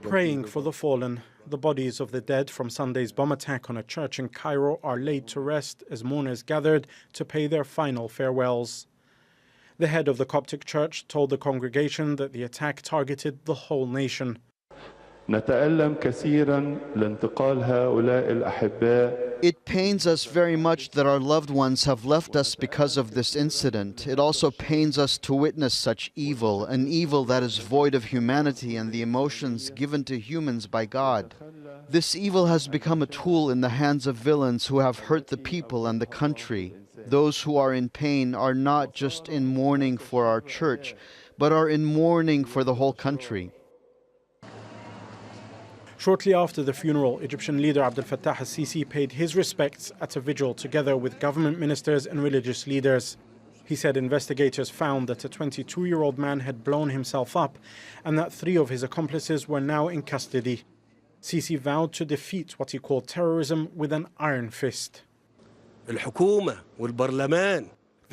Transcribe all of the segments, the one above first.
Praying for the fallen. The bodies of the dead from Sunday's bomb attack on a church in Cairo are laid to rest as mourners gathered to pay their final farewells. The head of the Coptic church told the congregation that the attack targeted the whole nation. It pains us very much that our loved ones have left us because of this incident. It also pains us to witness such evil, an evil that is void of humanity and the emotions given to humans by God. This evil has become a tool in the hands of villains who have hurt the people and the country. Those who are in pain are not just in mourning for our church, but are in mourning for the whole country. Shortly after the funeral, Egyptian leader Abdel Fattah al-Sisi paid his respects at a vigil together with government ministers and religious leaders. He said investigators found that a 22-year-old man had blown himself up and that 3 of his accomplices were now in custody. Sisi vowed to defeat what he called terrorism with an iron fist. The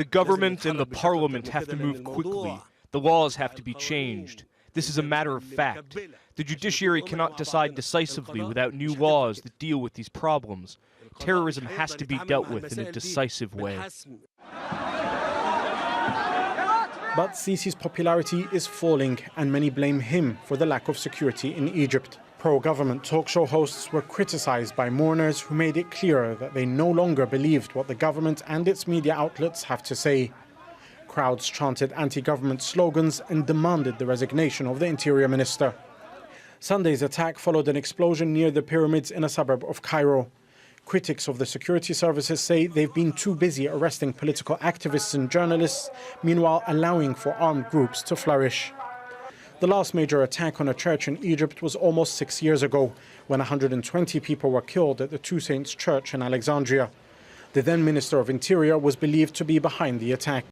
government and the parliament have to move quickly. The laws have to be changed. This is a matter of fact. The judiciary cannot decide decisively without new laws that deal with these problems. Terrorism has to be dealt with in a decisive way. But Sisi's popularity is falling, and many blame him for the lack of security in Egypt. Pro-government talk show hosts were criticized by mourners who made it clear that they no longer believed what the government and its media outlets have to say. Crowds chanted anti-government slogans and demanded the resignation of the interior minister. Sunday's attack followed an explosion near the pyramids in a suburb of Cairo. Critics of the security services say they've been too busy arresting political activists and journalists, meanwhile allowing for armed groups to flourish. The last major attack on a church in Egypt was almost 6 years ago, when 120 people were killed at the Two Saints Church in Alexandria. The then Minister of Interior was believed to be behind the attack.